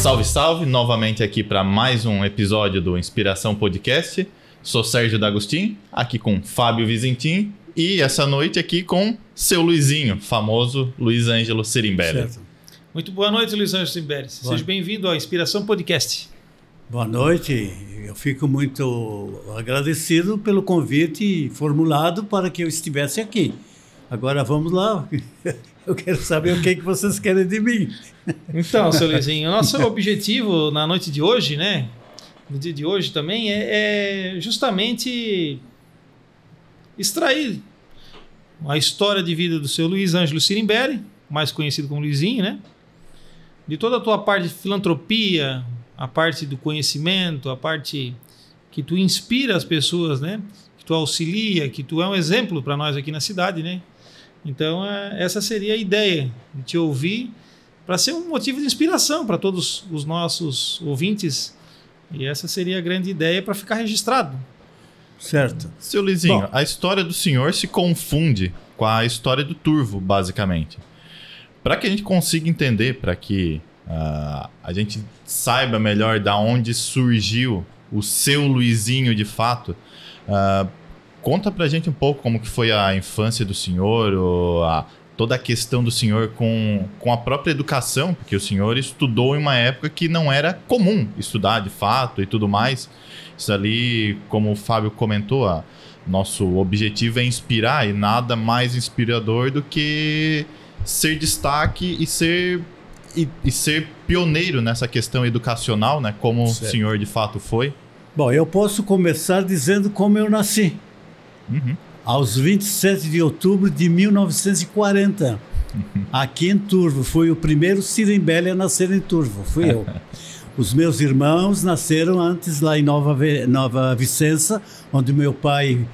Salve, salve! Novamente aqui para mais um episódio do Inspiração Podcast. Sou Sérgio D'Agostin, aqui com Fábio Vizentin e essa noite aqui com seu Luizinho, famoso Luiz Ângelo Sirimbelli. Certo. Muito boa noite, Luiz Ângelo Sirimbelli. Seja bem-vindo ao Inspiração Podcast. Boa noite. Eu fico muito agradecido pelo convite formulado para que eu estivesse aqui. Agora vamos lá. Eu quero saber o que vocês querem de mim. Então, seu Luizinho, o nosso objetivo na noite de hoje, né? No dia de hoje também, é justamente extrair a história de vida do seu Luiz Ângelo Sirimbelli, mais conhecido como Luizinho, né? De toda a tua parte de filantropia, a parte do conhecimento, a parte que tu inspira as pessoas, né? Que tu auxilia, que tu é um exemplo para nós aqui na cidade, né? Então, essa seria a ideia, de te ouvir, para ser um motivo de inspiração para todos os nossos ouvintes. E essa seria a grande ideia para ficar registrado. Certo. Seu Luizinho, a história do senhor se confunde com a história do Turvo, basicamente. Para que a gente consiga entender, para que a gente saiba melhor da onde surgiu o seu Luizinho de fato, conta pra gente um pouco como que foi a infância do senhor, toda a questão do senhor com a própria educação, porque o senhor estudou em uma época que não era comum estudar de fato e tudo mais. Isso ali, como o Fábio comentou, nosso objetivo é inspirar, e nada mais inspirador do que ser destaque e ser pioneiro nessa questão educacional, né? Como certo. O senhor de fato foi. Bom, eu posso começar dizendo como eu nasci. Uhum. Aos 27 de outubro de 1940, aqui em Turvo. Fui o primeiro Sirimbelli a nascer em Turvo, fui eu. Os meus irmãos nasceram antes lá em Nova Vicença, onde meu pai,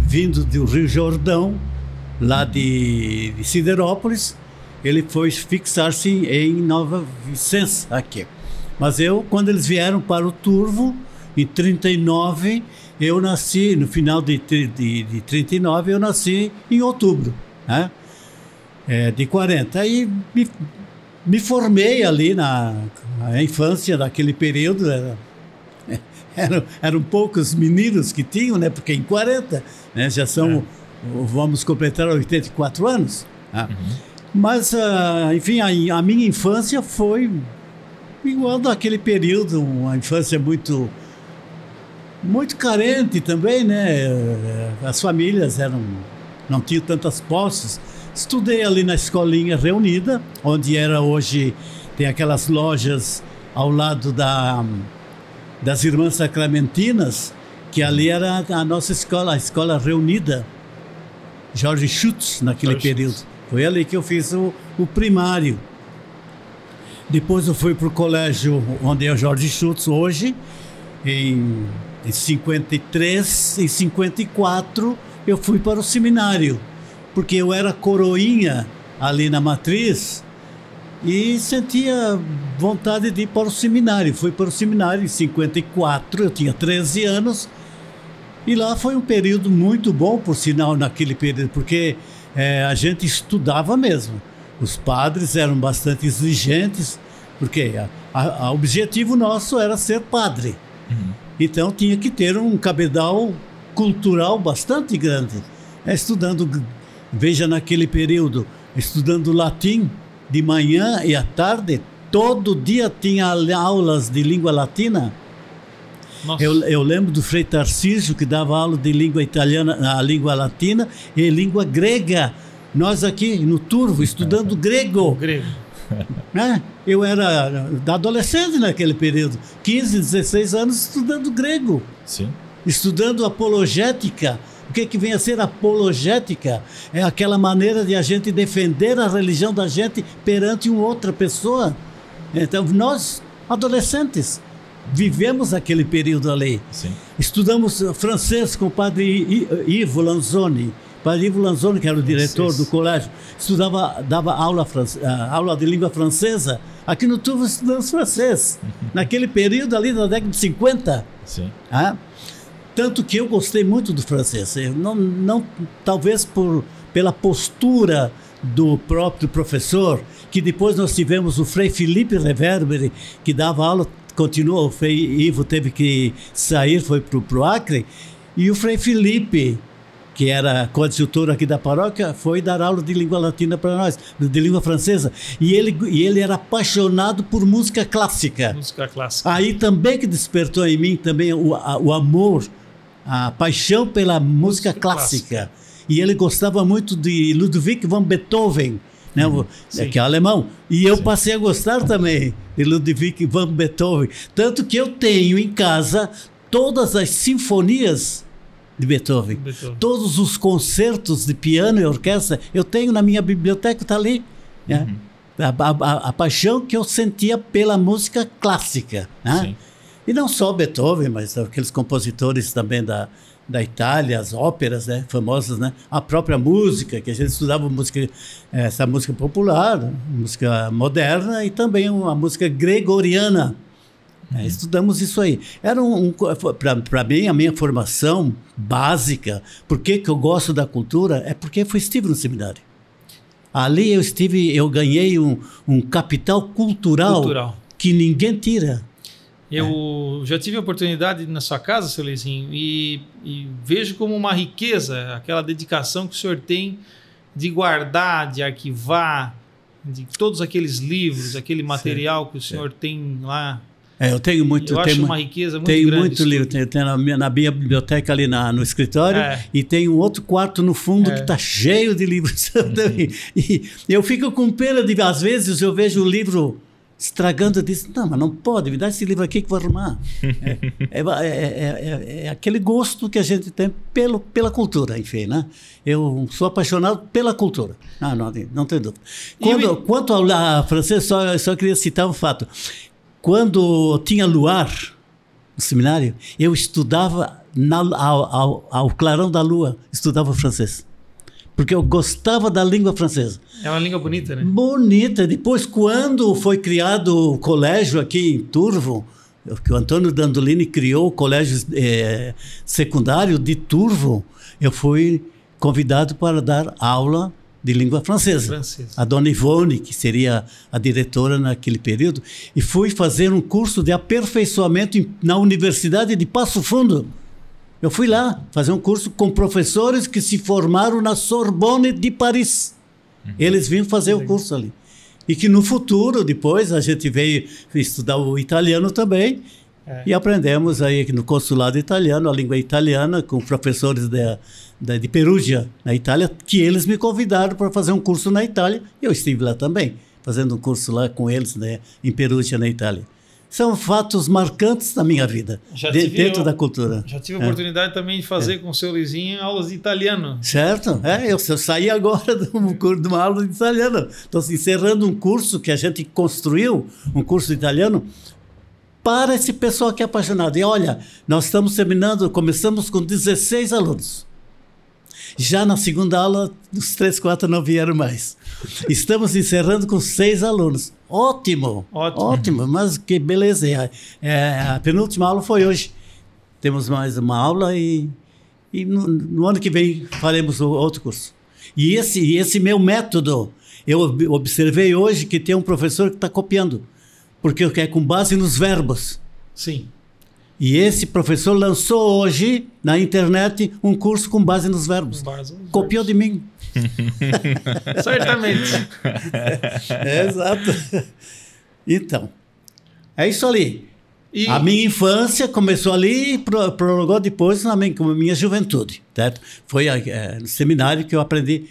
vindo do Rio Jordão, lá de Siderópolis, ele foi fixar-se em Nova Vicença, aqui. Mas eu, quando eles vieram para o Turvo, em 39, eu nasci, no final de 39, eu nasci em outubro, né? De 40. Aí me formei ali na infância daquele período. Eram poucos meninos que tinham, né? Porque em 40, né? Já são, vamos completar 84 anos. Né? Uhum. Mas, enfim, a minha infância foi igual daquele período, uma infância muito carente também, né? As famílias não tinham tantas posses. Estudei ali na Escolinha Reunida, onde hoje tem aquelas lojas ao lado das Irmãs Sacramentinas, que ali era a nossa escola, a Escola Reunida, Jorge Schutz, naquele período. Foi ali que eu fiz o primário. Depois eu fui para o colégio onde é o Jorge Schutz hoje, em 53, em 54, eu fui para o seminário, porque eu era coroinha ali na matriz e sentia vontade de ir para o seminário. Fui para o seminário em 54, eu tinha 13 anos, e lá foi um período muito bom, por sinal, naquele período, porque a gente estudava mesmo. Os padres eram bastante exigentes, porque o objetivo nosso era ser padre. Uhum. Então tinha que ter um cabedal cultural bastante grande. Estudando, veja naquele período, estudando latim de manhã e à tarde, todo dia tinha aulas de língua latina. Eu lembro do Frei Tarcísio, que dava aula de língua italiana, a língua latina e língua grega. Nós aqui no Turvo, estudando grego. Eu era adolescente naquele período, 15, 16 anos, estudando grego. Sim. Estudando apologética. O que vem a ser apologética? É aquela maneira de a gente defender a religião da gente perante uma outra pessoa. Então, nós, adolescentes, vivemos aquele período ali. Sim. Estudamos francês com o padre Ivo Lanzoni. Padre Ivo Lanzoni, que era o diretor do colégio, dava aula de língua francesa. Aqui no Turvo estudamos francês. Naquele período ali da década de 50. Sim. Tanto que eu gostei muito do francês. Não, talvez pela postura do próprio professor, que depois nós tivemos o Frei Felipe Reverberi, que dava aula, continuou, o Frei Ivo teve que sair, foi para o Acre, e o Frei Felipe, que era coadjutor aqui da paróquia, foi dar aula de língua latina para nós, de língua francesa. E ele era apaixonado por música clássica. Música clássica. Aí também que despertou em mim também o amor, a paixão pela música clássica. E ele gostava muito de Ludwig van Beethoven, né, que é alemão. E eu passei a gostar também de Ludwig van Beethoven. Tanto que eu tenho em casa todas as sinfonias de Beethoven. Todos os concertos de piano e orquestra, eu tenho na minha biblioteca, está ali. Né? A paixão que eu sentia pela música clássica. Né? E não só Beethoven, mas aqueles compositores também da Itália, as óperas, né, famosas, né? A própria música, que a gente estudava essa música popular, música moderna e também a música gregoriana. Estudamos isso aí. Era para mim, a minha formação básica, por que eu gosto da cultura, é porque eu estive no seminário. Ali eu ganhei um capital cultural que ninguém tira. Eu já tive a oportunidade de ir na sua casa, seu Luizinho, e vejo como uma riqueza aquela dedicação que o senhor tem de guardar, de arquivar, de todos aqueles livros, aquele material que o senhor tem lá. Eu tenho muito. Eu acho uma riqueza muito grande. Tenho muito livro. Tenho na minha biblioteca ali no escritório e tem um outro quarto no fundo que está cheio de livros também. E eu fico com pena de, às vezes, eu vejo o livro estragando, eu disse, não, mas não pode, me dá esse livro aqui que vou arrumar. É aquele gosto que a gente tem pela cultura, enfim, né? Eu sou apaixonado pela cultura. Não tem dúvida. Quanto ao francês, só queria citar um fato. Quando tinha luar no seminário, eu estudava ao clarão da lua, estudava francês. Porque eu gostava da língua francesa. É uma língua bonita, né? Bonita. Depois, quando foi criado o colégio aqui em Turvo, que o Antônio Dandolini criou o colégio secundário de Turvo, eu fui convidado para dar aula de língua francesa. A dona Ivone, que seria a diretora naquele período, e fui fazer um curso de aperfeiçoamento na Universidade de Passo Fundo. Eu fui lá fazer um curso com professores que se formaram na Sorbonne de Paris. Eles vinham fazer o curso ali. E que no futuro, depois, a gente veio estudar o italiano também. E aprendemos aí no consulado italiano, a língua italiana, com professores de Perugia, na Itália, que eles me convidaram para fazer um curso na Itália. E eu estive lá também, fazendo um curso lá com eles, né, em Perugia, na Itália. São fatos marcantes na minha vida, dentro da cultura. Já tive a oportunidade também de fazer com o seu Luizinho aulas de italiano. Certo. Eu saí agora de uma aula de italiano. Estou encerrando um curso que a gente construiu, um curso de italiano, para esse pessoal que é apaixonado. E olha, nós estamos terminando, começamos com 16 alunos. Já na segunda aula, os 3, 4 não vieram mais. Estamos encerrando com 6 alunos. Ótimo, mas que beleza. A penúltima aula foi hoje. Temos mais uma aula e no ano que vem faremos outro curso. E esse meu método, eu observei hoje que tem um professor que está copiando, porque é com base nos verbos. Sim. E esse professor lançou hoje na internet um curso com base nos verbos. Copiou de mim. Certamente. Exato. Então, é isso ali. A minha infância começou ali e prolongou depois na minha juventude. Certo? Foi no seminário que eu aprendi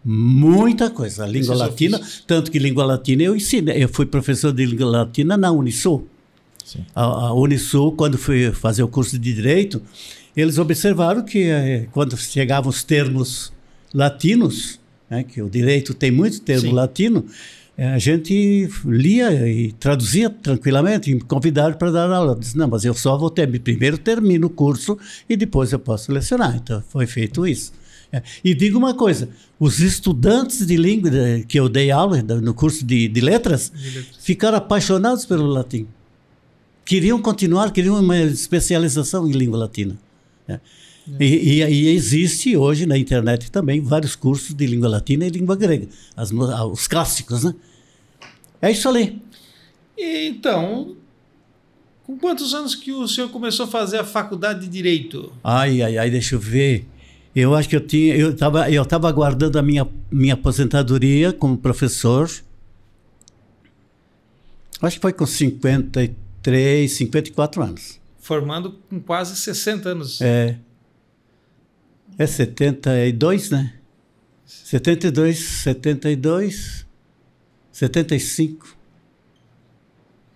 muita coisa. A língua latina, tanto que língua latina eu ensinei. Eu fui professor de língua latina na Unisul. A Unisul, quando fui fazer o curso de Direito, eles observaram que quando chegavam os termos latinos, né, que o direito tem muito termo latino, a gente lia e traduzia tranquilamente, e me convidaram para dar aula. Eu disse, não, mas eu só vou primeiro termino o curso e depois eu posso lecionar. Então, foi feito isso. E digo uma coisa, os estudantes de língua que eu dei aula no curso de letras ficaram apaixonados pelo latim. Queriam continuar, queriam uma especialização em língua latina. E existe hoje na internet também vários cursos de língua latina e língua grega, os clássicos, né? É isso ali. Então, com quantos anos que o senhor começou a fazer a faculdade de Direito? Ai, deixa eu ver. Eu acho que eu estava aguardando a minha aposentadoria como professor. Acho que foi com 53, 54 anos. Formando com quase 60 anos. É 72, né? 72, 75.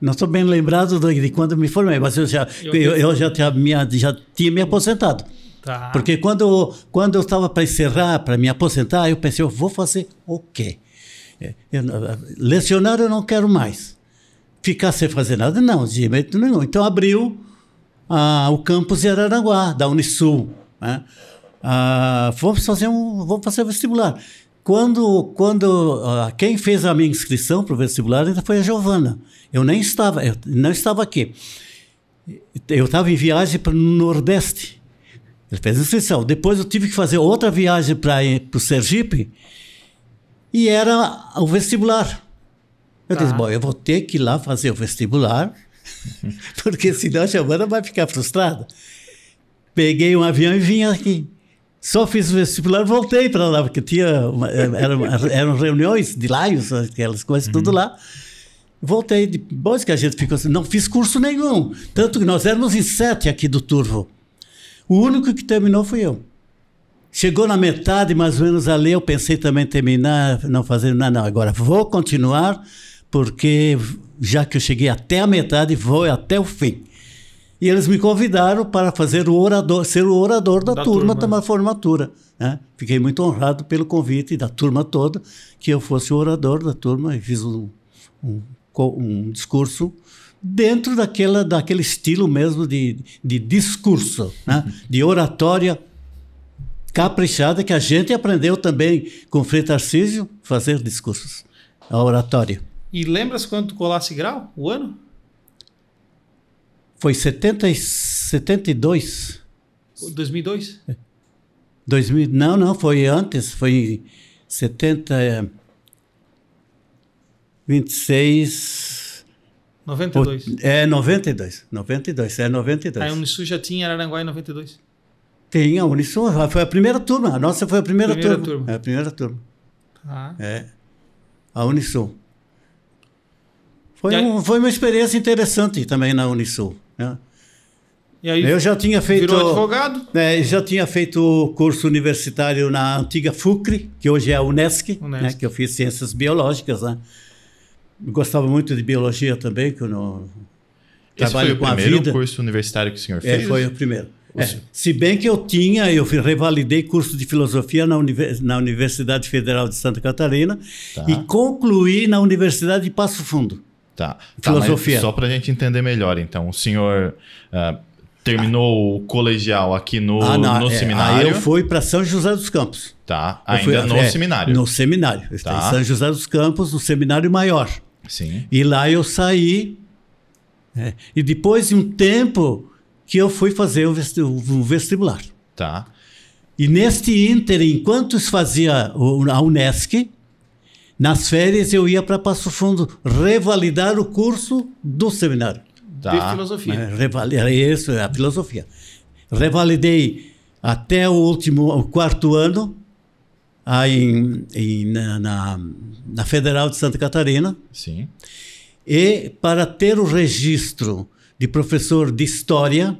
Não estou bem lembrado de quando me formei, mas eu já tinha me aposentado. Tá. Porque quando eu estava para encerrar, para me aposentar, eu pensei, eu vou fazer o quê? Lecionar eu não quero mais. Ficar sem fazer nada, não, de jeito nenhum. Então abriu o campus de Araranguá, da Unisul, né? Vamos fazer vestibular. Quem fez a minha inscrição para o vestibular ainda foi a Giovana. Eu não estava aqui. Eu estava em viagem para o Nordeste. Ele fez a inscrição. Depois eu tive que fazer outra viagem para o Sergipe e era o vestibular. Eu disse, bom, eu vou ter que ir lá fazer o vestibular, porque senão a Giovana vai ficar frustrada. Peguei um avião e vim aqui. Só fiz o vestibular, voltei para lá, porque eram reuniões de Laios, aquelas coisas, tudo lá. Voltei, depois que a gente ficou assim, não fiz curso nenhum. Tanto que nós éramos em 7 aqui do Turvo. O único que terminou fui eu. Chegou na metade, mais ou menos ali, eu pensei também em terminar, não fazer nada. Não, agora vou continuar, porque já que eu cheguei até a metade, vou até o fim. E eles me convidaram para fazer ser o orador da turma da formatura, né? Fiquei muito honrado pelo convite da turma toda, que eu fosse o orador da turma, e fiz um discurso dentro daquele estilo mesmo de discurso, né? De oratória caprichada, que a gente aprendeu também com Frei Tarcísio, fazer discursos, a oratória. E lembra-se quando tu colasse grau, o ano? Foi 72. 2002? 2000, não, foi antes, foi 26... 92. 92. A Unisul já tinha Araranguá em 92? Tem, a Unisul, foi a primeira turma, a nossa foi a primeira turma. É a primeira turma. A Unisul. Foi uma experiência interessante também na Unisul, né? E aí, eu já tinha feito, virou advogado? Já tinha feito o curso universitário na antiga FUCRE, que hoje é a Unesc. Né, que eu fiz ciências biológicas, né? Gostava muito de biologia também, que eu trabalho com a vida. Esse foi o primeiro curso universitário que o senhor fez? Foi o primeiro. Se bem que eu revalidei curso de filosofia na Universidade Federal de Santa Catarina e concluí na Universidade de Passo Fundo. Filosofia. Só para a gente entender melhor, então, o senhor terminou o colegial aqui no seminário? Aí eu fui para São José dos Campos. No seminário? No seminário. Em São José dos Campos, no seminário maior. Sim. E lá eu saí, e depois de um tempo que eu fui fazer o vestibular. E neste ínter, enquanto fazia a Unesc, nas férias eu ia para Passo Fundo revalidar o curso do seminário. De filosofia. Isso, a filosofia. Revalidei até o 4º ano na Federal de Santa Catarina. Sim. E para ter o registro de professor de História,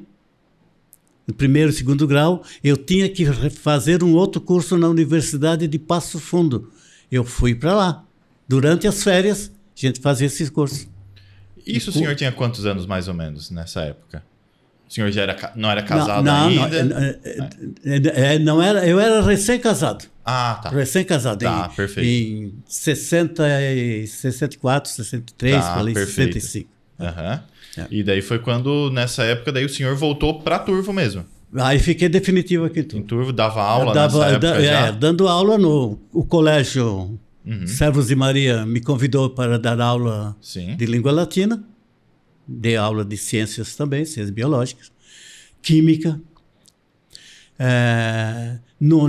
no 1º e 2º grau, eu tinha que fazer um outro curso na Universidade de Passo Fundo. Eu fui para lá. Durante as férias, a gente fazia esses cursos. Isso o senhor tinha quantos anos, mais ou menos, nessa época? O senhor já não era casado ainda? Não era, eu era recém-casado. Recém-casado. Perfeito. Em 64, 63, 65. E daí foi quando, nessa época, daí o senhor voltou para Turvo mesmo? Aí fiquei definitivo aqui em Turvo. Em Turvo, dava aula nessa época já? Dando aula no colégio Servos de Maria me convidou para dar aula de língua latina. Dei aula de ciências também, ciências biológicas, química. no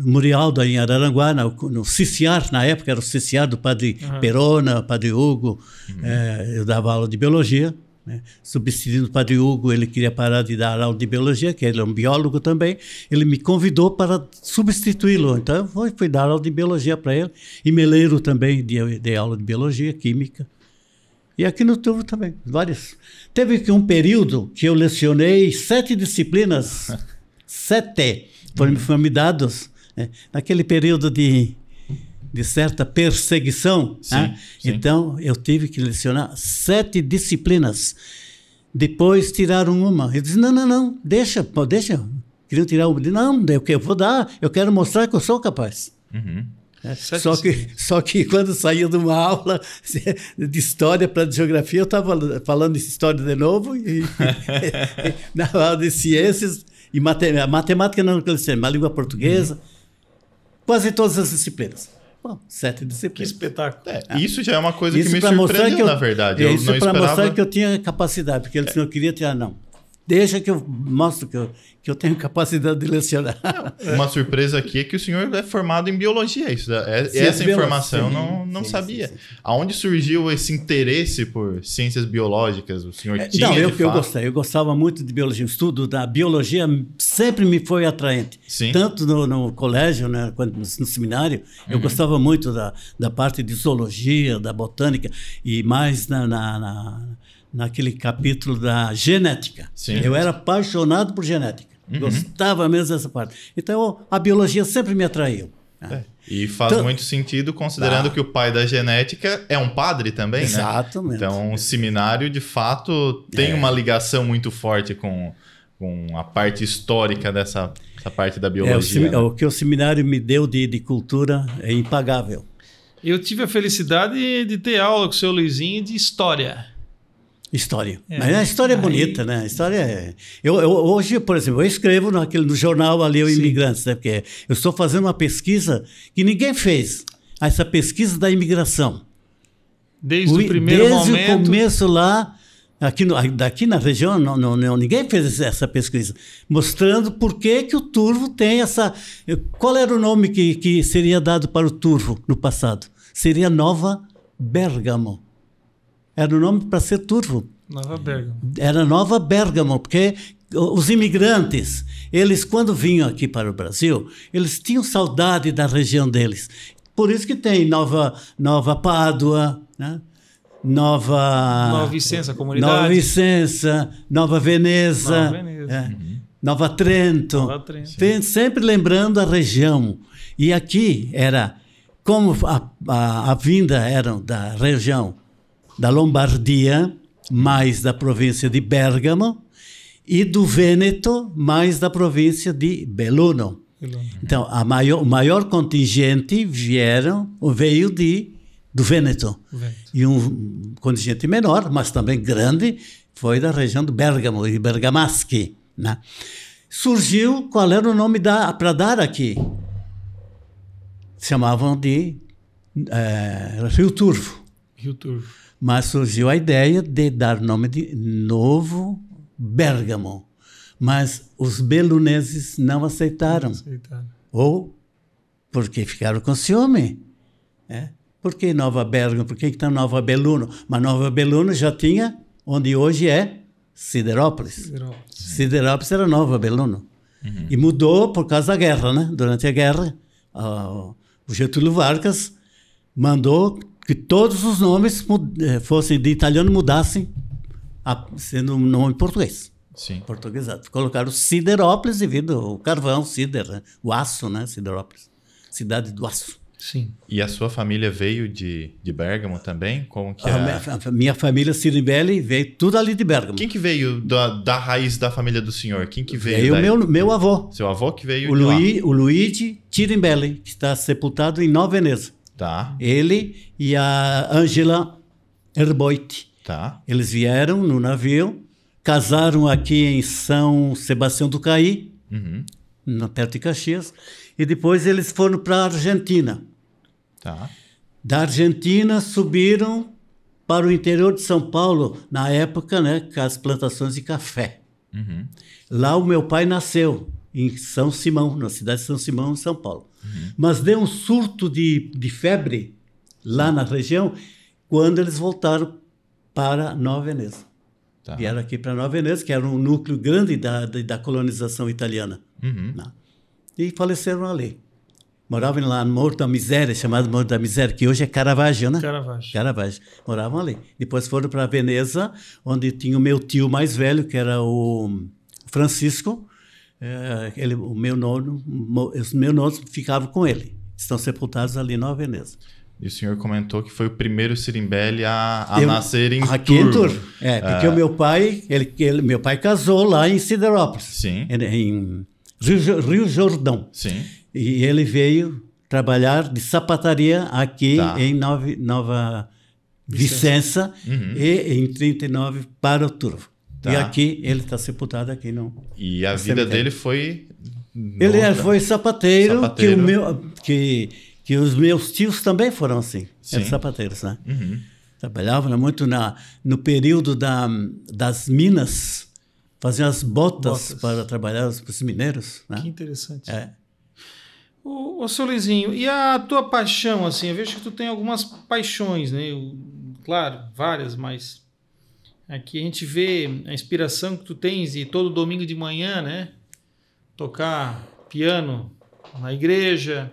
Murialdo, em Araranguá, no CICIAR, na época era o CICIAR do padre Perona, padre Hugo, eu dava aula de biologia, né? Substituindo o padre Hugo, ele queria parar de dar aula de biologia, que ele é um biólogo também, ele me convidou para substituí-lo, então eu fui dar aula de biologia para ele, e Meleiro também dei aula de biologia, química, e aqui no Turvo também, vários. Teve um período que eu lecionei 7 disciplinas, 7, foram me dados, né? Naquele período de certa perseguição, sim, né? sim. Então eu tive que lecionar 7 disciplinas. Depois tiraram uma. Eu disse, não, deixa. Queriam tirar uma. Não, eu vou dar, eu quero mostrar que eu sou capaz. Só que quando saía de uma aula de história para de geografia, eu estava falando de história de novo, e na aula de ciências e matemática não, a língua portuguesa, quase todas as disciplinas. Bom, 7 disciplinas. Que espetáculo. Isso já é uma coisa que me surpreendeu, na verdade. Isso para mostrar que eu tinha capacidade, porque eles não queriam tirar, não. Deixa que eu mostro que eu tenho capacidade de lecionar. Uma surpresa aqui é que o senhor é formado em biologia. Essa informação eu não sabia. Sim. Aonde surgiu esse interesse por ciências biológicas? O senhor tinha, eu gostava muito de biologia. O estudo da biologia sempre me foi atraente. Sim. Tanto no colégio, né, quanto no seminário, eu gostava muito da parte de zoologia, da botânica, e mais naquele capítulo da genética. Sim. Eu era apaixonado por genética. Gostava mesmo dessa parte. Então, a biologia sempre me atraiu. E faz muito sentido, considerando que o pai da genética é um padre também, exatamente, né? Então, o seminário, de fato, tem uma ligação muito forte com a parte histórica dessa parte da biologia. Né? O que o seminário me deu de cultura é impagável. Eu tive a felicidade de ter aula com o seu Luizinho de história. História. Mas a história é bonita, né? A história é... hoje, por exemplo, eu escrevo no jornal ali, o Imigrantes, né? Porque eu estou fazendo uma pesquisa que ninguém fez. Essa pesquisa da imigração. Desde o primeiro momento... Desde o começo lá, daqui na região, ninguém fez essa pesquisa. Mostrando por que o Turvo tem essa... Qual era o nome que seria dado para o Turvo no passado? Seria Nova Bérgamo. Era o nome para ser Turvo. Nova Bérgamo. Era Nova Bérgamo, porque os imigrantes, eles quando vinham aqui para o Brasil, eles tinham saudade da região deles. Por isso que tem Nova Pádua, né? Nova Vicença, comunidade. Nova Vicença, Nova Veneza. Nova Trento. Sempre lembrando a região. E aqui era, como a vinda era da região da Lombardia, mais da província de Bérgamo, e do Vêneto, mais da província de Belluno. Então, o maior contingente veio do Vêneto. E um contingente menor, mas também grande, foi da região do Bérgamo, e Bergamaschi, né? Surgiu, qual era o nome para dar aqui? Chamavam de Rio Turvo. Rio Turvo. Mas surgiu a ideia de dar nome de Novo Bérgamo. Mas os beluneses não aceitaram. Ou porque ficaram com ciúme. Por que Nova Bérgamo? Por que está Nova Belluno? Mas Nova Belluno já tinha onde hoje é Siderópolis. Siderópolis era Nova Belluno. E mudou por causa da guerra, né? Durante a guerra, o Getúlio Vargas mandou que todos os nomes fossem de italiano, mudassem sendo um nome português. Sim. Portuguesado. Colocaram Siderópolis devido ao carvão, cider, o aço, né? Siderópolis. Cidade do aço. Sim. E a sua família veio de Bérgamo também? Como que a minha família Sirimbelli veio tudo ali de Bérgamo. Quem que veio da raiz da família do senhor? Quem que veio? Meu avô. Seu avô que veio o Luigi Tirimbelli, que está sepultado em Nova Veneza. Tá. Ele e a Angela Herboit. Tá. Eles vieram no navio, casaram aqui em São Sebastião do Caí, perto de Caxias, e depois eles foram para a Argentina. Tá. Da Argentina subiram para o interior de São Paulo, na época, né, com as plantações de café. Uhum. Lá o meu pai nasceu, em São Simão, na cidade de São Simão, em São Paulo. Mas deu um surto de febre lá na região quando eles voltaram para Nova Veneza. Tá. Vieram aqui para Nova Veneza, que era um núcleo grande da colonização italiana. Uhum. E faleceram ali. Moravam lá no Morro da Miséria, chamado Morro da Miséria, que hoje é Caravaggio, né? Caravaggio. Moravam ali. Depois foram para Veneza, onde tinha o meu tio mais velho, que era o Francisco. O meu nono, os meus nonos ficavam com ele. Estão sepultados ali em Nova Veneza. E o senhor comentou que foi o primeiro Sirimbelli a nascer em aqui Turvo. Em Turvo. Porque o meu pai, meu pai casou lá em Siderópolis. Sim. Em Rio Jordão. Sim. E ele veio trabalhar de sapataria aqui em Nova Vicença e em 39 para o Turvo. E aqui ele está sepultado aqui no E a vida dele foi... Ele foi sapateiro. Que os meus tios também foram assim. Eram sapateiros, né? Uhum. Trabalhavam muito no período das minas, faziam as botas para trabalhar os mineiros. Né? Que interessante. Ô, seu Luizinho, e a tua paixão, assim? Eu vejo que tu tem algumas paixões, né? Claro, várias, mas aqui a gente vê a inspiração que tu tens de todo domingo de manhã, né? Tocar piano na igreja.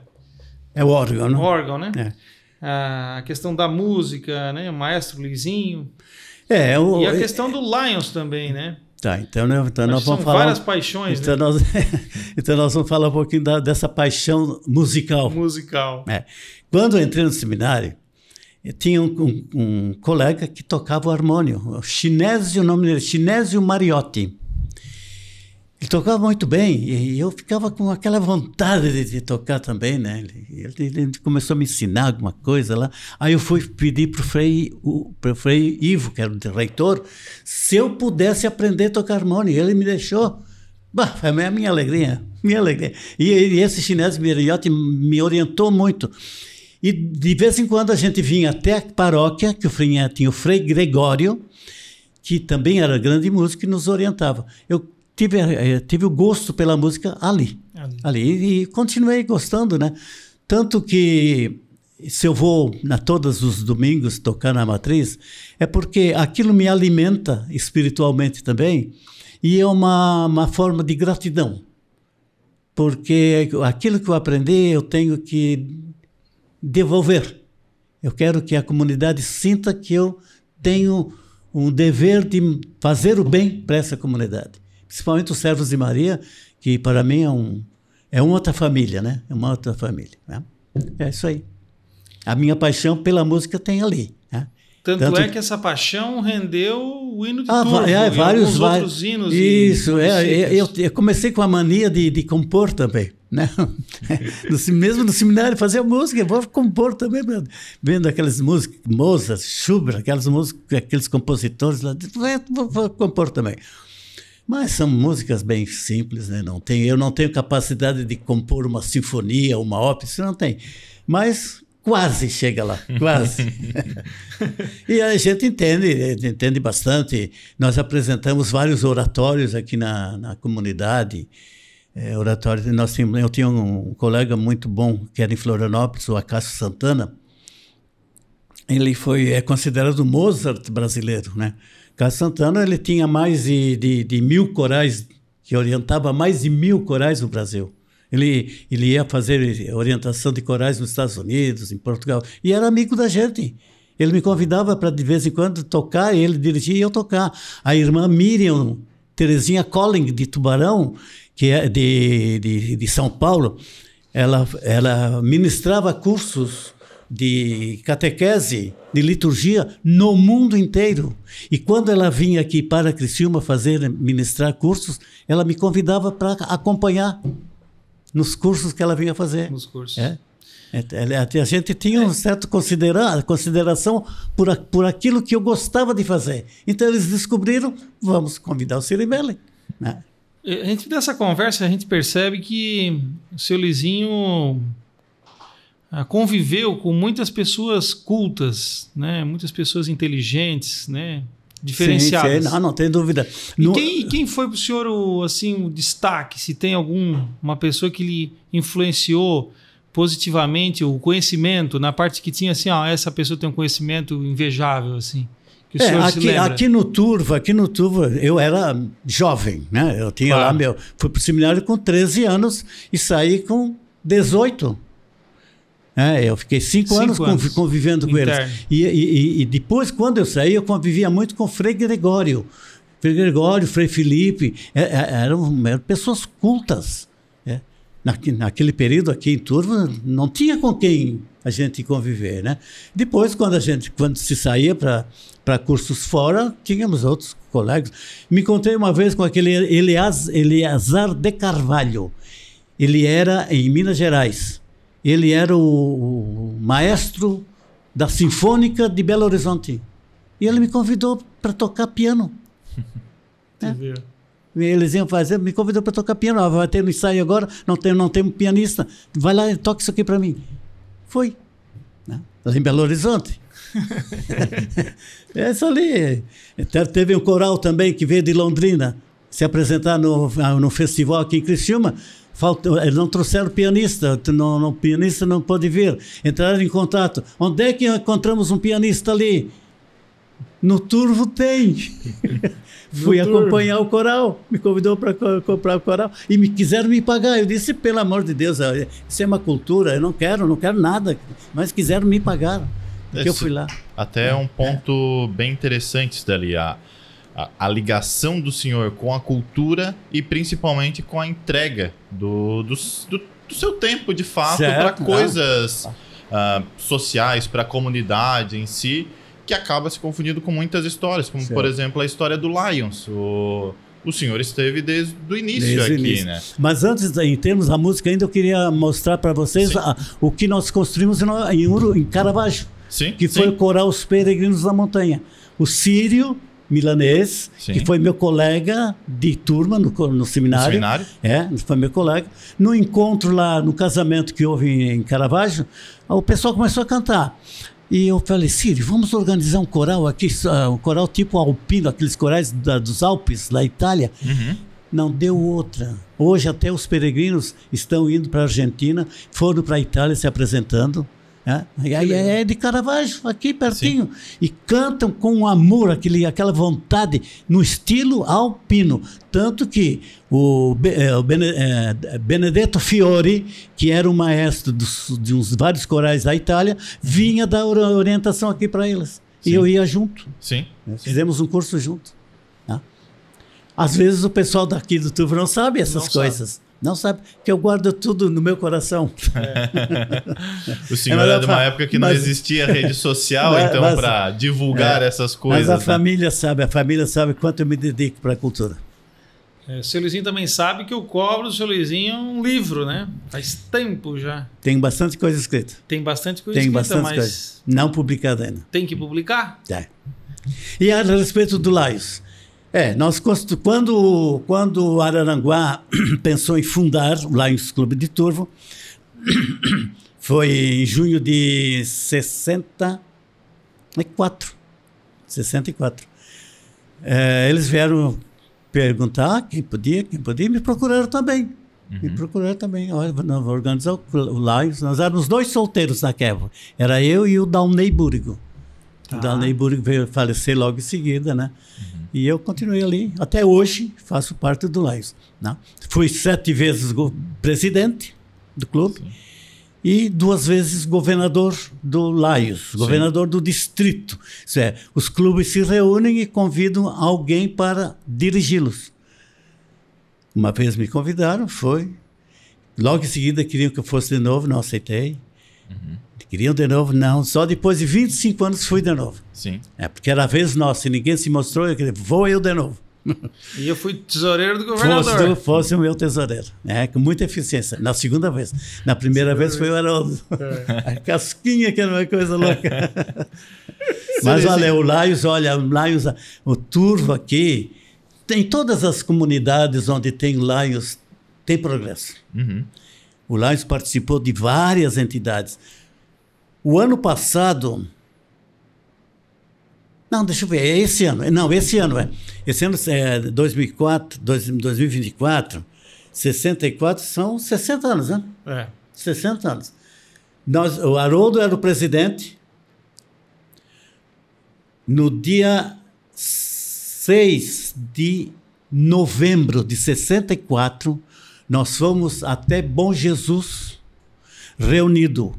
É o órgão, né? Órgão, né? A questão da música, né? O maestro Luizinho. E a questão do Lions também, né? Tá, então nós vamos falar... São várias paixões, então, né? Então nós vamos falar um pouquinho dessa paixão musical. Quando eu entrei no seminário, tinha um colega que tocava o harmônio, o nome dele, Cinésio Mariotti. Ele tocava muito bem e eu ficava com aquela vontade de tocar também, né? Ele começou a me ensinar alguma coisa lá. Aí eu fui pedir para o Frei Ivo, que era o reitor, se eu pudesse aprender a tocar harmônio. Ele me deixou. Foi a minha alegria, minha alegria. E esse chinês Mariotti me orientou muito. E de vez em quando a gente vinha até a paróquia, que tinha o Frei Gregório, que também era grande músico e nos orientava. Eu tive o gosto pela música ali e continuei gostando, né? Tanto que se eu vou todos os domingos tocar na matriz, é porque aquilo me alimenta espiritualmente também e é uma forma de gratidão, porque aquilo que eu aprendi eu tenho que devolver. Eu quero que a comunidade sinta que eu tenho um dever de fazer o bem para essa comunidade. Principalmente os servos de Maria, que para mim é uma outra família, né? É uma outra família. Né? É isso aí. A minha paixão pela música tem ali. Né? Tanto é que essa paixão rendeu o hino de Turvo, vários outros hinos. Isso, eu comecei com a mania de compor também. Né? Mesmo no seminário, fazia música, eu vou compor também, vendo aquelas músicas, Mozart, Schubert, aquelas músicas, aqueles compositores lá, vou compor também. Mas são músicas bem simples, né? Eu não tenho capacidade de compor uma sinfonia, uma ópera, isso não tem. Mas quase chega lá, quase. E a gente entende bastante. Nós apresentamos vários oratórios aqui na comunidade. Oratórios. Eu tinha um colega muito bom, que era em Florianópolis, o Acácio Santana. Ele é considerado o Mozart brasileiro, né? Cássio Santana, ele tinha mais de 1000 corais, que orientava mais de 1000 corais no Brasil. Ele ia fazer orientação de corais nos Estados Unidos, em Portugal, e era amigo da gente. Ele me convidava para, de vez em quando, tocar, e ele dirigia e eu tocar. A irmã Miriam Terezinha Colling, de Tubarão, que é de São Paulo, ela ministrava cursos de catequese, de liturgia no mundo inteiro. E quando ela vinha aqui para Criciúma ministrar cursos, ela me convidava para acompanhar nos cursos que ela vinha fazer. Nos cursos. A gente tinha uma certa consideração por aquilo que eu gostava de fazer. Então eles descobriram, vamos convidar o Sirimbelli. Né? Dessa conversa a gente percebe que o seu Luizinho conviveu com muitas pessoas cultas, né? Muitas pessoas inteligentes, né? diferenciadas. Sim, não tem dúvida. E quem foi para o senhor assim, o destaque? Se tem uma pessoa que lhe influenciou positivamente o conhecimento, na parte que tinha assim, essa pessoa tem um conhecimento invejável, assim, que o senhor se lembra? Aqui no Turvo, eu era jovem, né? Eu tinha lá fui para o seminário com 13 anos e saí com 18. Eu fiquei 5 anos convivendo com eles. E depois, quando eu saí, eu convivia muito com Frei Gregório. Frei Felipe, eram pessoas cultas. Naquele período aqui em Turvo, não tinha com quem a gente conviver, né? Depois, quando se saía para cursos fora, tínhamos outros colegas. Me encontrei uma vez com aquele Eleazar de Carvalho. Ele era em Minas Gerais. Ele era o maestro da Sinfônica de Belo Horizonte. E ele me convidou para tocar piano. Eles iam fazer, me convidou para tocar piano. Vai ter no ensaio agora, não tem um pianista. Vai lá e toca isso aqui para mim. Foi. Né? Lá em Belo Horizonte. Essa ali. Teve um coral também que veio de Londrina se apresentar no festival aqui em Criciúma. Eles não trouxeram pianista, o pianista não pôde vir. Entraram em contato. Onde é que encontramos um pianista ali? No Turvo tem. Fui acompanhar o coral, me convidou para comprar o coral e quiseram me pagar. Eu disse, pelo amor de Deus, isso é uma cultura, eu não quero nada, mas quiseram me pagar. Porque eu fui lá. Até um ponto bem interessante isso dali, a ligação do senhor com a cultura e principalmente com a entrega do seu tempo, de fato, para coisas sociais, para a comunidade em si, que acaba se confundindo com muitas histórias, como, por exemplo, a história do Lions. O senhor esteve desde o início aqui, né? Mas antes, em termos da música, ainda eu queria mostrar para vocês o que nós construímos em Caravaggio, que foi o coral Os Peregrinos da Montanha. O Sírio Milanês, que foi meu colega de turma no seminário. Foi meu colega. No encontro lá, no casamento que houve em Caravaggio, o pessoal começou a cantar. E eu falei, Sírio, vamos organizar um coral aqui, um coral tipo alpino, aqueles corais dos Alpes, da Itália. Não deu outra. Hoje até os peregrinos estão indo para a Argentina, foram para a Itália se apresentando. É de Caravaggio, aqui pertinho. E cantam com amor, aquela vontade, no estilo alpino. Tanto que o Benedetto Fiori, que era o maestro de uns vários corais da Itália, vinha dar orientação aqui para eles. E eu ia junto. Fizemos um curso junto. Às vezes o pessoal daqui do Turvo não sabe essas coisas. Não sabe, que eu guardo tudo no meu coração. O senhor é de uma época que não existia rede social, então para divulgar essas coisas. Mas a família sabe quanto eu me dedico para a cultura. O seu Luizinho também sabe que eu cobro do seu Luizinho um livro, né? Faz tempo já. Tem bastante coisa escrita. Tem bastante coisa escrita, mas... coisa. Não publicada ainda. Tem que publicar? E a respeito do Laios. Quando o Araranguá pensou em fundar o Lions Clube de Turvo, foi em junho de 64. Eles vieram perguntar quem podia, me procuraram também. Olha, vou organizar o Lions. Nós éramos 2 solteiros naquela. Era eu e o Dalney Búrigo. O Dalney Búrigo veio falecer logo em seguida, né? E eu continuei ali. Até hoje, faço parte do Lions. Né? Fui 7 vezes presidente do clube e 2 vezes governador do Lions, governador do distrito. Isso é, os clubes se reúnem e convidam alguém para dirigi-los. Uma vez me convidaram, foi. Logo em seguida queriam que eu fosse de novo, não aceitei. Queriam de novo, não. Só depois de 25 anos fui de novo. Porque era a vez nossa e ninguém se mostrou, eu queria, vou eu de novo. E eu fui tesoureiro do governador. Fosse o meu tesoureiro. Com muita eficiência. Na segunda vez. Na primeira vez foi o Haroldo. A casquinha, que era uma coisa louca. Mas olha, o Lions, o Turvo aqui, tem todas as comunidades onde tem Lions, tem progresso. O Lions participou de várias entidades. O ano passado, Não, deixa eu ver, é esse ano. Não, esse ano é. Esse ano é 2024, 64 são 60 anos, né? 60 anos. O Haroldo era o presidente. No dia 6 de novembro de 64, nós fomos até Bom Jesus, reunido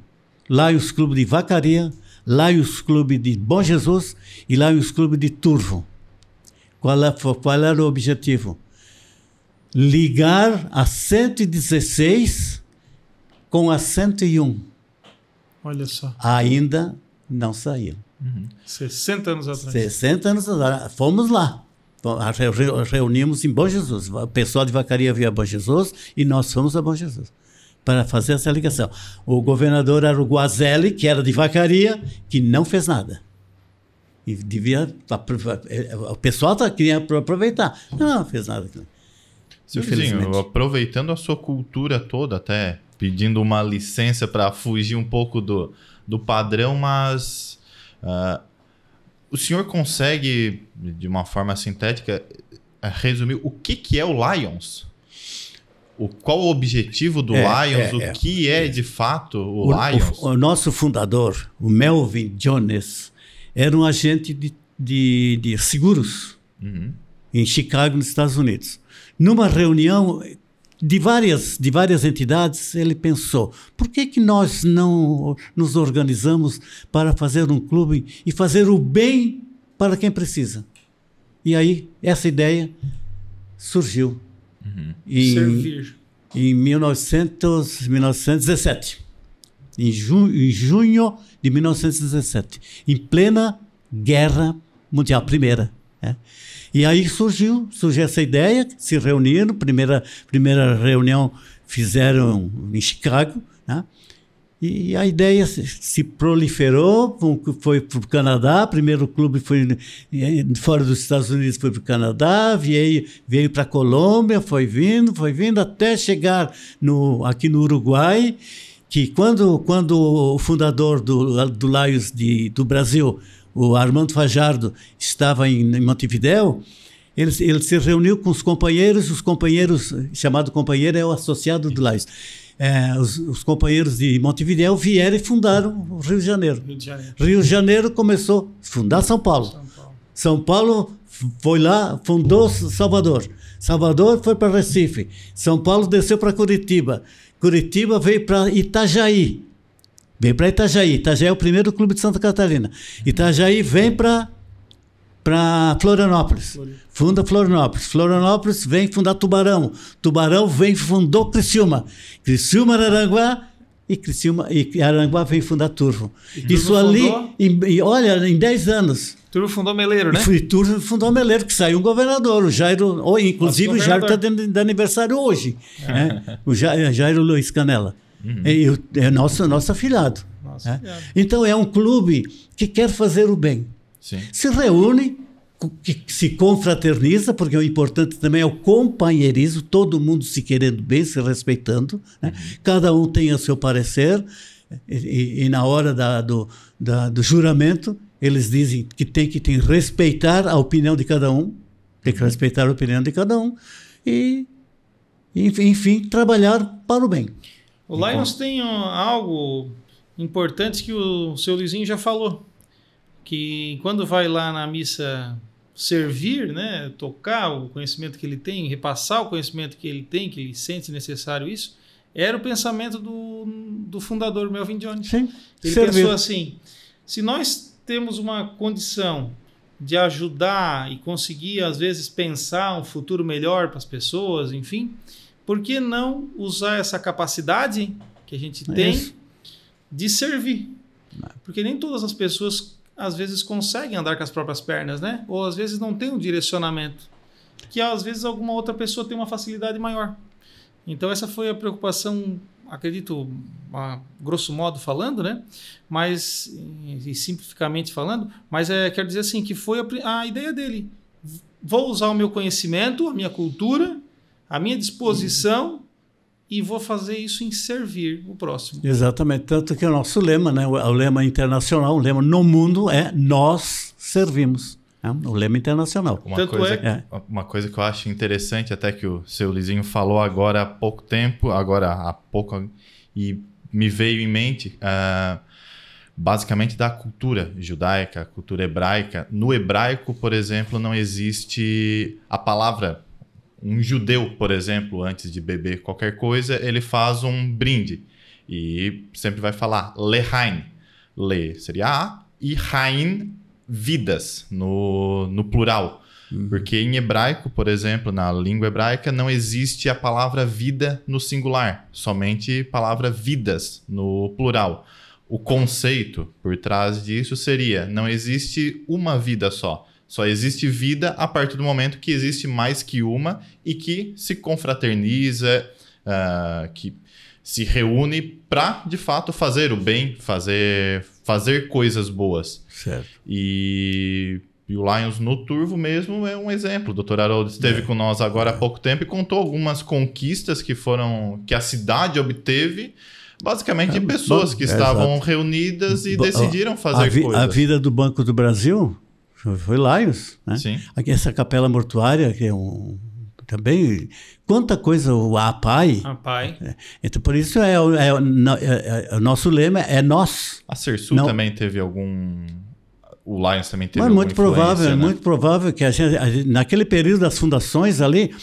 lá os clubes de Vacaria, lá os clubes de Bom Jesus e lá os clubes de Turvo. Qual era o objetivo? Ligar a 116 com a 101. Olha só. Ainda não saíram. 60 anos atrás. 60 anos atrás. Fomos lá. Reunimos em Bom Jesus. O pessoal de Vacaria veio a Bom Jesus e nós fomos a Bom Jesus para fazer essa ligação. O governador era o Guazelli, que era de Vacaria, que não fez nada. E devia... O pessoal queria aproveitar. Não fez nada. Senhorzinho, aproveitando a sua cultura toda, até pedindo uma licença para fugir um pouco do padrão, mas... o senhor consegue, de uma forma sintética, resumir o que é o Lions? Qual o objetivo do Lions? O que é, de fato, o Lions? O nosso fundador, o Melvin Jones, era um agente de seguros em Chicago, nos Estados Unidos. Numa reunião de várias entidades, ele pensou, por que nós não nos organizamos para fazer um clube e fazer o bem para quem precisa? E aí, essa ideia surgiu. Servir. Em 1917. Em junho de 1917. Em plena Guerra Mundial, primeira. E aí surgiu essa ideia, se reuniram, primeira reunião fizeram em Chicago, né? E a ideia se proliferou, foi para o Canadá, primeiro clube foi fora dos Estados Unidos, foi para o Canadá, veio para a Colômbia, foi vindo, até chegar aqui no Uruguai, que quando o fundador do Lions do Brasil, o Armando Fajardo, estava em Montevidéu, ele se reuniu com os companheiros, chamado companheiro é o associado do Lions. Os companheiros de Montevidéu vieram e fundaram o Rio de Janeiro. Rio de Janeiro começou a fundar São Paulo. São Paulo foi lá, fundou Salvador. Salvador foi para Recife. São Paulo desceu para Curitiba. Curitiba veio para Itajaí. Itajaí é o primeiro clube de Santa Catarina. Itajaí vem para Florianópolis. Funda Florianópolis. Florianópolis vem fundar Tubarão. Tubarão fundou Criciúma. Criciúma, Araranguá. E Araranguá vem fundar Turvo. Isso ali, olha, em 10 anos. Turvo fundou Meleiro, né? Turvo fundou Meleiro, que saiu um governador, o Jairo. Inclusive, o Jairo está de aniversário hoje. Né? O Jairo Luiz Canela. É nosso afilhado. Então, é um clube que quer fazer o bem. Sim. Se reúne, se confraterniza, porque o importante também é o companheirismo, todo mundo se querendo bem, se respeitando, né? Cada um tem o seu parecer, e na hora do juramento, eles dizem que tem que respeitar a opinião de cada um, e, enfim, trabalhar para o bem. O Lions tem algo importante que o seu Luizinho já falou, que quando vai lá na missa servir, né, tocar o conhecimento que ele tem, repassar o conhecimento que ele tem, que ele sente necessário isso, era o pensamento do fundador Melvin Jones. Sim, ele pensou assim, se nós temos uma condição de ajudar e conseguir, às vezes, pensar um futuro melhor para as pessoas, enfim, por que não usar essa capacidade que a gente tem de servir? Porque nem todas as pessoas às vezes conseguem andar com as próprias pernas, né? Ou às vezes não tem um direcionamento, que às vezes alguma outra pessoa tem uma facilidade maior. Então essa foi a preocupação, acredito, a grosso modo falando, né? Mas, e simplificamente falando, mas quero dizer assim, que foi a ideia dele. Vou usar o meu conhecimento, a minha cultura, a minha disposição e vou fazer isso em servir o próximo. Exatamente. Tanto que o nosso lema, né? O lema internacional, o lema no mundo é nós servimos. É o lema internacional. Uma coisa que eu acho interessante, até que o seu Luizinho falou agora há pouco tempo, e me veio em mente, basicamente da cultura judaica, cultura hebraica. No hebraico, por exemplo, não existe a palavra. Um judeu, por exemplo, antes de beber qualquer coisa, ele faz um brinde e sempre vai falar lehain. Le seria a e hain, vidas, no plural. Porque em hebraico, por exemplo, na língua hebraica, não existe a palavra vida no singular, somente palavra vidas no plural. O conceito por trás disso seria: não existe uma vida só. Só existe vida a partir do momento que existe mais que uma e que se confraterniza, que se reúne para, de fato, fazer o bem, fazer coisas boas. Certo. E o Lions no Turvo mesmo é um exemplo. O Dr. Haroldo esteve com nós agora há pouco tempo e contou algumas conquistas que a cidade obteve, basicamente de pessoas que estavam reunidas e decidiram fazer coisas. A vida do Banco do Brasil foi Lions, né? Sim. Aqui essa capela mortuária, que é também, quanta coisa, o APAI. Então, por isso o nosso lema é nós. A Sersu também teve algum... O Lions também teve Mas alguma muito provável, né? muito provável que naquele período das fundações ali,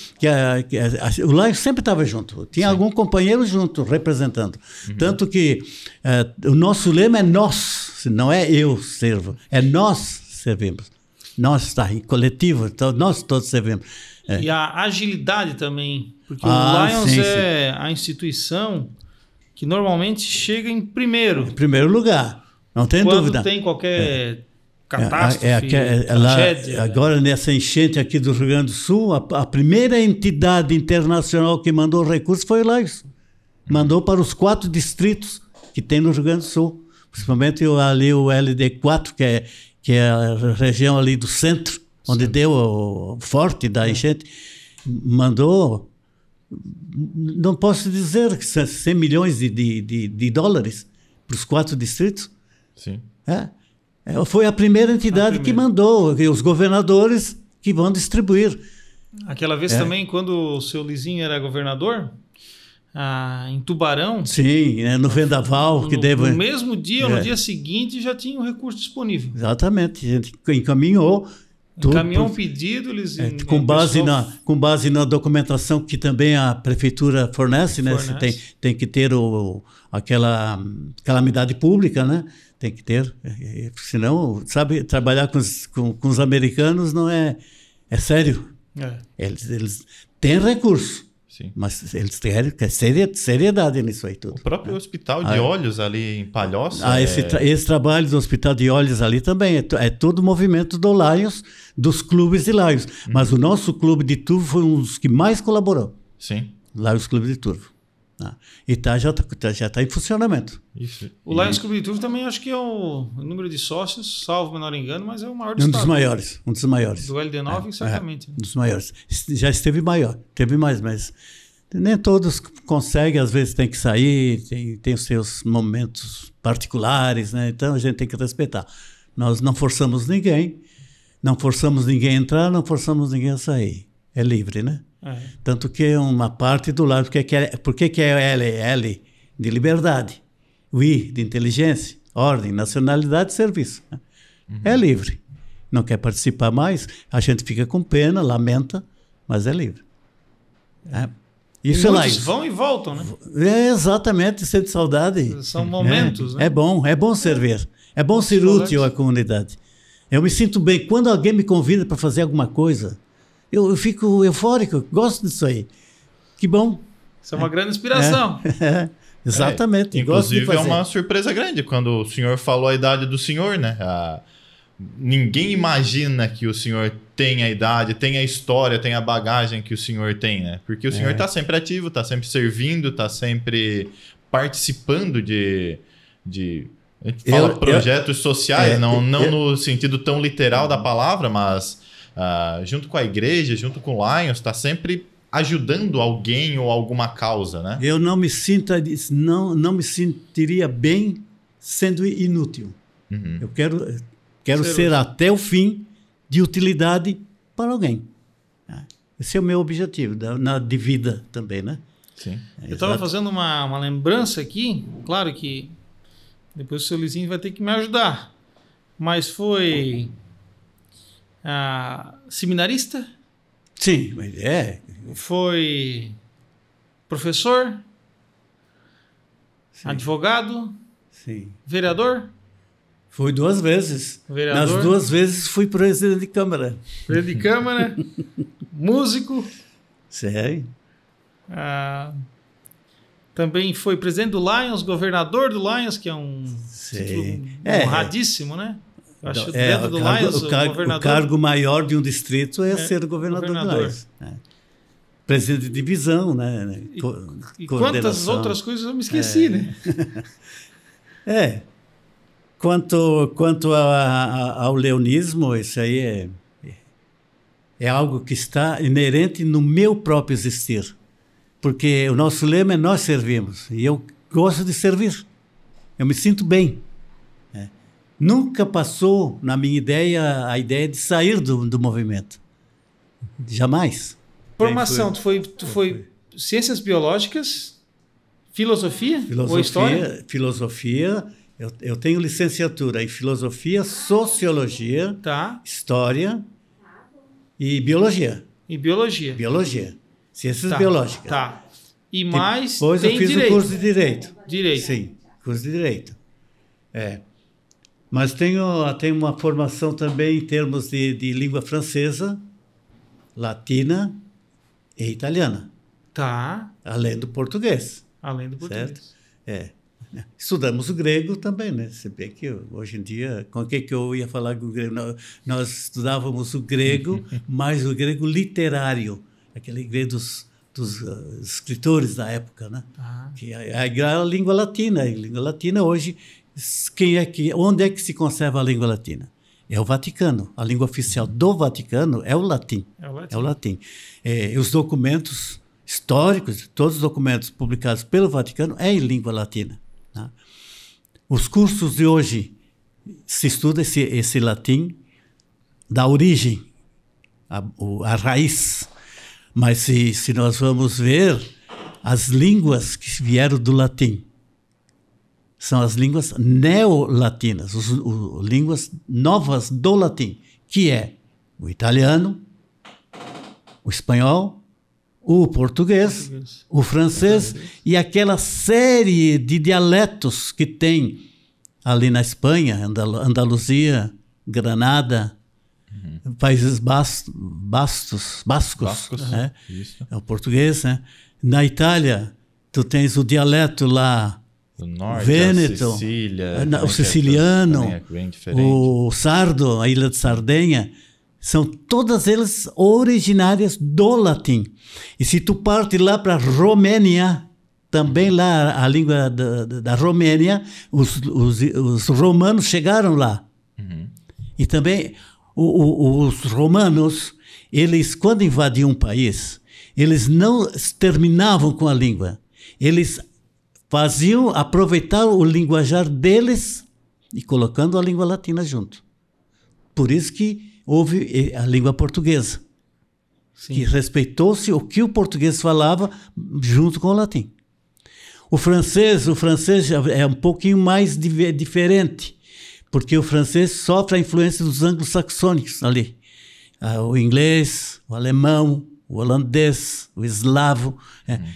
o Lions sempre estava junto. Tinha algum companheiro junto, representando. Tanto que o nosso lema é nós, não é eu servo, é nós servimos. Nós está em coletivo, então nós todos servimos. E a agilidade também, porque o Lions é a instituição que normalmente chega em primeiro. Em primeiro lugar, não tem dúvida. Quando tem qualquer catástrofe, tragédia. Agora, nessa enchente aqui do Rio Grande do Sul, a primeira entidade internacional que mandou recursos foi o Lions. Mandou para os 4 distritos que tem no Rio Grande do Sul. Principalmente ali o LD4, que é a região ali do centro, onde deu o forte da enchente, mandou, não posso dizer, 100 milhões de dólares para os 4 distritos. Sim. Foi a primeira entidade que mandou, e os governadores que vão distribuir. Aquela vez também, quando o seu Lizinho era governador, em Tubarão... Sim, no Vendaval. No mesmo dia ou no dia seguinte já tinha o recurso disponível. Exatamente, a gente encaminhou. Encaminhou um pedido, eles... com base na documentação que também a prefeitura fornece, né? Você tem que ter aquela calamidade pública, né? Tem que ter, senão, sabe, trabalhar com os americanos não é sério. Eles têm recurso. Sim. Mas eles querem seriedade nisso aí tudo. O próprio Hospital de Olhos ali em Palhoça... Esse trabalho do Hospital de Olhos ali também é todo movimento do Lions, dos clubes de Lions. Mas o nosso clube de Turvo foi um dos que mais colaborou. Sim. Lions Clube de Turvo. E já está em funcionamento. Isso. O Lions Clube de Turvo também acho que é o número de sócios, salvo o menor engano, mas é o maior do estado. Um dos maiores. Do LD9, certamente. Um dos maiores. Já esteve maior, teve mais, mas nem todos conseguem, às vezes tem que sair, tem os seus momentos particulares, né? Então a gente tem que respeitar. Nós não forçamos ninguém a entrar, não forçamos ninguém a sair. É livre, né? Tanto que uma parte do lado, por que é L de liberdade, o I de inteligência, ordem, nacionalidade e serviço. É livre. Não quer participar mais, a gente fica com pena, lamenta, mas é livre. Isso muitos vão e voltam, né? Exatamente, sente saudade. São momentos, né? É bom servir. É bom ser útil à comunidade. Eu me sinto bem. Quando alguém me convida para fazer alguma coisa, eu fico eufórico, gosto disso aí. Que bom. Isso é uma grande inspiração. Exatamente. Inclusive é uma surpresa grande quando o senhor falou a idade do senhor, né? Ninguém imagina que o senhor tem a idade, tem a história, tem a bagagem que o senhor tem, né? Porque o senhor está sempre ativo, está sempre servindo, está sempre participando de a gente fala projetos sociais, não no sentido tão literal da palavra, mas junto com a igreja, junto com o Lions, está sempre ajudando alguém ou alguma causa, né? Eu não me sentiria bem sendo inútil. Uhum. Eu quero ser até o fim de utilidade para alguém. Esse é o meu objetivo de vida também, né? Sim. Eu estava fazendo uma lembrança aqui, claro que depois o seu Luizinho vai ter que me ajudar, mas foi seminarista? Sim, Foi professor? Sim. Advogado? Sim. Vereador? Foi 2 vezes. Vereador. Nas 2 vezes fui presidente de Câmara. Presidente de Câmara? Músico? Sério? Também foi presidente do Lions, governador do Lions, que é um título honradíssimo, né? Eu acho que dentro do Lions, o cargo maior de um distrito é ser governador do Lions. Presidente de divisão, né? E quantas outras coisas eu me esqueci, né? Quanto ao leonismo, isso aí é algo que está inerente no meu próprio existir. Porque o nosso lema é nós servimos. E eu gosto de servir. Eu me sinto bem. Nunca passou na minha ideia a ideia de sair do movimento. Jamais. Formação, tu foi ciências biológicas, filosofia ou história? Filosofia. Eu tenho licenciatura em filosofia, sociologia, história e biologia. E biologia. Biologia. Ciências biológicas. Tá. E mais depois eu fiz o curso de Direito. Direito. Sim, curso de Direito. Mas tenho uma formação também em termos de língua francesa, latina e italiana. Tá. Além do português. Além do português. Certo? Estudamos o grego também, né? Você vê que hoje em dia, com o que eu ia falar com o grego? Nós estudávamos o grego, mas o grego literário, aquele grego dos escritores da época, né? Que é a língua latina. A língua latina hoje, onde é que se conserva a língua latina? É o Vaticano. A língua oficial do Vaticano é o latim. É o latim. Os documentos históricos, todos os documentos publicados pelo Vaticano é em língua latina. Tá? Os cursos de hoje se estuda esse latim da origem, a raiz. Mas se nós vamos ver, as línguas que vieram do latim são as línguas neolatinas, as línguas novas do latim, que é o italiano, o espanhol, o português, o francês e aquela série de dialetos que tem ali na Espanha, Andaluzia, Granada, Países Bascos, né? É o português, né? Na Itália, tu tens o dialeto lá, do norte, Vêneto, Sicília, o siciliano, o sardo, a ilha de Sardenha. São todas elas originárias do latim. E se tu parte lá para a Romênia, também lá a língua da Romênia, os romanos chegaram lá. E também os romanos, eles quando invadiam um país, eles não terminavam com a língua. Eles aproveitaram o linguajar deles e colocando a língua latina junto. Por isso que houve a língua portuguesa, que respeitou-se o que o português falava junto com o latim. O francês é um pouquinho mais diferente, porque o francês sofre a influência dos anglo-saxônicos ali. O inglês, o alemão, o holandês, o eslavo.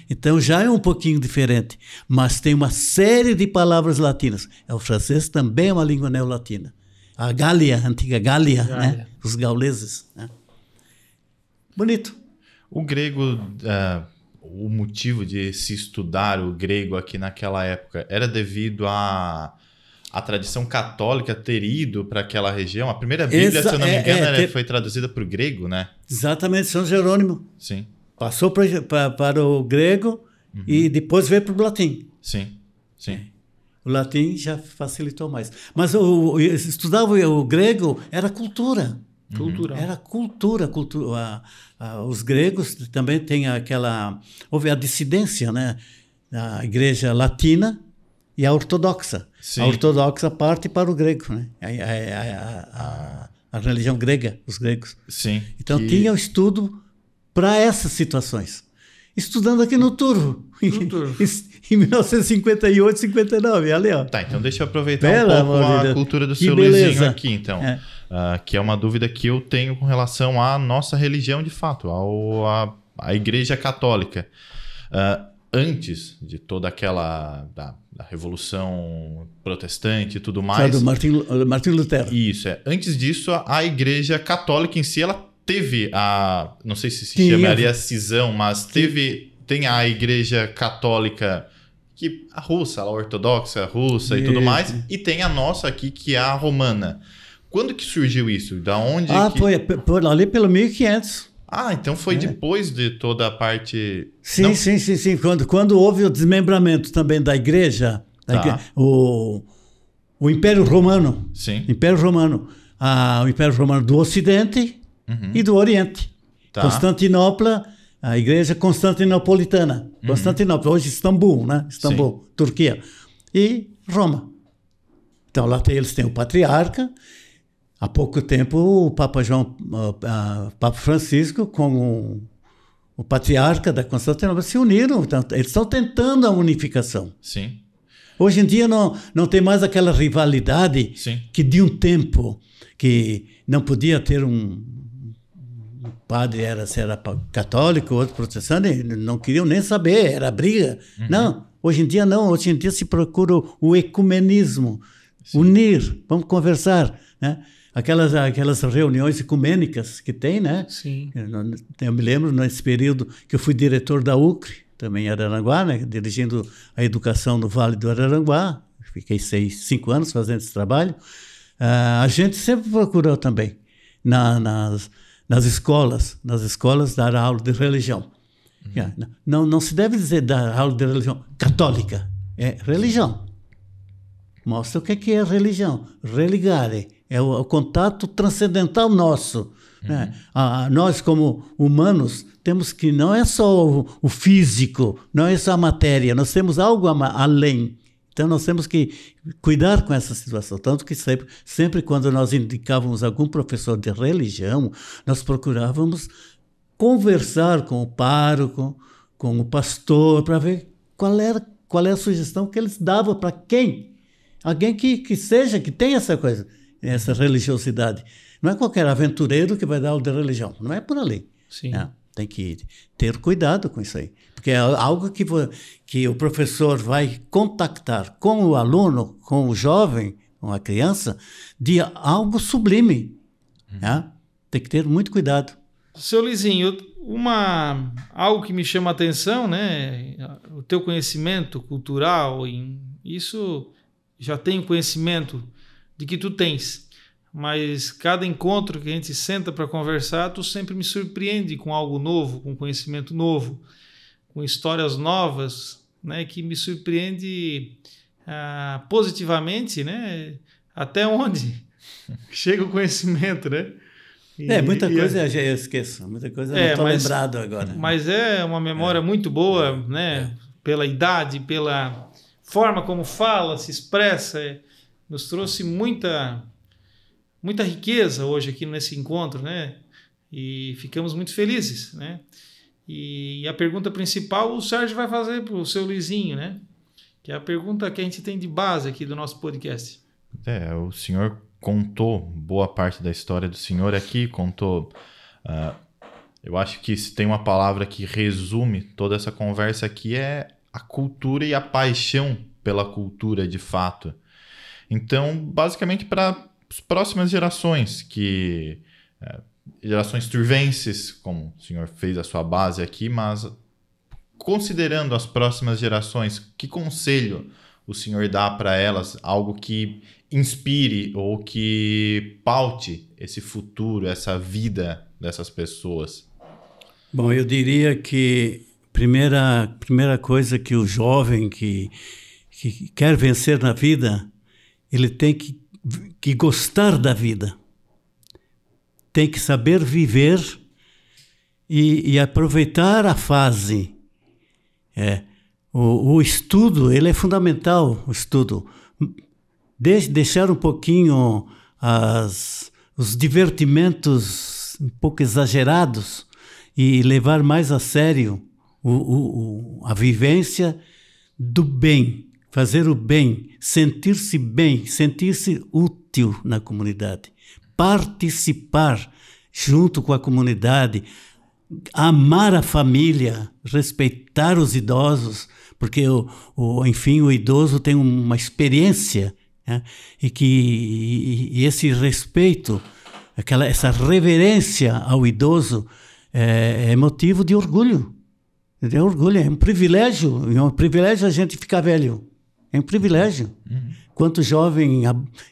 Então já é um pouquinho diferente, mas tem uma série de palavras latinas. O francês também é uma língua neolatina. A Gália, a antiga Gália, né? Os gauleses. Né? Bonito. O grego, o motivo de se estudar o grego aqui naquela época era devido à tradição católica ter ido para aquela região? A primeira Bíblia, se eu não me engano, foi traduzida para o grego, né? Exatamente, São Jerônimo. Sim. Passou para o grego e depois veio para o latim. Sim. O latim já facilitou mais. Mas estudar o grego era cultura. Cultural. Era cultura. Os gregos também têm houve a dissidência, né? A igreja latina e a ortodoxa. Sim. A ortodoxa parte para o grego, né? A religião grega, os gregos. Sim. Então tinha o estudo para essas situações. Estudando aqui no Turvo, em 1958, 59, ali, ó. Tá, então deixa eu aproveitar Pelo um pouco amor de a Deus. cultura do Que seu beleza. Luizinho aqui, então. Que é uma dúvida que eu tenho com relação à nossa religião de fato, à Igreja Católica. Antes de toda aquela da Revolução Protestante e tudo mais. Do Martim Lutero. Isso, antes disso, a Igreja Católica em si, ela teve não sei se chamaria cisão, mas tem a Igreja Católica, a russa, a ortodoxa russa e tudo mais, e tem a nossa aqui, que é a romana. Quando que surgiu isso? Da onde Foi ali pelo 1500. Então foi depois de toda a parte... Sim. Quando houve o desmembramento também da igreja, o Império Romano. Sim. Império Romano. O Império Romano do Ocidente e do Oriente. Constantinopla, a igreja constantinopolitana. Constantinopla, hoje Istambul, né? Istambul, sim. Turquia. E Roma. Então lá eles têm o patriarca. Há pouco tempo o Papa Francisco com o patriarca da Constantinopla se uniram. Então, eles estão tentando a unificação. Sim. Hoje em dia não tem mais aquela rivalidade que de um tempo que não podia ter um padre se era católico, outro protestante, não queriam nem saber, era briga. Não, hoje em dia não. Hoje em dia se procura o ecumenismo. Sim. Unir, vamos conversar, né? Aquelas reuniões ecumênicas que tem, né? Sim. Eu me lembro, nesse período que eu fui diretor da UCRE, também em Araranguá, né? Dirigindo a educação no Vale do Araranguá. Fiquei 5 anos fazendo esse trabalho. A gente sempre procurou também, nas escolas dar aula de religião. Não se deve dizer dar aula de religião católica, é religião. Mostra o que é religião. Religare. É o contato transcendental nosso. Né? Nós, como humanos, temos que... Não é só o físico, não é só a matéria. Nós temos algo além. Então, nós temos que cuidar com essa situação. Tanto que sempre quando nós indicávamos algum professor de religião, nós procurávamos conversar com o pároco, com o pastor, para ver qual é a sugestão que eles davam para quem? Alguém que tenha essa coisa, essa religiosidade. Não é qualquer aventureiro que vai dar aula de religião. Não é por ali. Sim. Tem que ter cuidado com isso aí. Porque é algo que o professor vai contactar com o aluno, com o jovem, com a criança, de algo sublime. Tem que ter muito cuidado. Seu Luizinho, algo que me chama a atenção, né? O teu conhecimento cultural, isso já tenho conhecimento de que tu tens, mas cada encontro que a gente senta para conversar, tu sempre me surpreende com algo novo, com conhecimento novo, com histórias novas, né? Que me surpreende positivamente, né? Até onde chega o conhecimento, né? Muita coisa eu esqueço, muita coisa não estou lembrado agora. Mas é uma memória muito boa, né? Pela idade, pela forma como fala, se expressa, nos trouxe muita riqueza hoje aqui nesse encontro, né? E ficamos muito felizes, né? E a pergunta principal o Sérgio vai fazer para o seu Luizinho, né? Que é a pergunta que a gente tem de base aqui do nosso podcast. O senhor contou boa parte da história do senhor aqui, contou... eu acho que se tem uma palavra que resume toda essa conversa aqui é a cultura e a paixão pela cultura de fato. Então, basicamente para as próximas gerações, gerações turvenses, como o senhor fez a sua base aqui, mas considerando as próximas gerações, que conselho o senhor dá para elas, algo que inspire ou que paute esse futuro, essa vida dessas pessoas? Bom, eu diria que primeira coisa que o jovem que quer vencer na vida, ele tem que gostar da vida. tem que saber viver e aproveitar a fase. O estudo, ele é fundamental, o estudo. Deixar um pouquinho os divertimentos um pouco exagerados e levar mais a sério a vivência do bem, fazer o bem, sentir-se útil na comunidade, participar junto com a comunidade, amar a família, respeitar os idosos, porque enfim, o idoso tem uma experiência, né? E esse respeito, essa reverência ao idoso é motivo de orgulho. É orgulho, é um privilégio a gente ficar velho. É um privilégio. Quanto jovem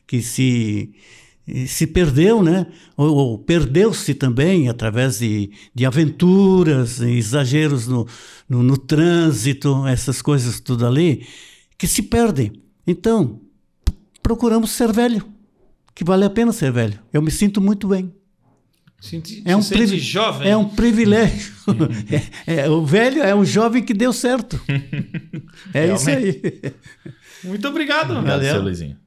que se perdeu, né? Ou perdeu-se também através de aventuras, exageros no trânsito, essas coisas tudo ali, que se perdem. Então, procuramos ser velho, que vale a pena ser velho. Eu me sinto muito bem. Jovem. É um privilégio. O velho é um jovem que deu certo. É isso aí. Muito obrigado. Obrigado, seu Luizinho.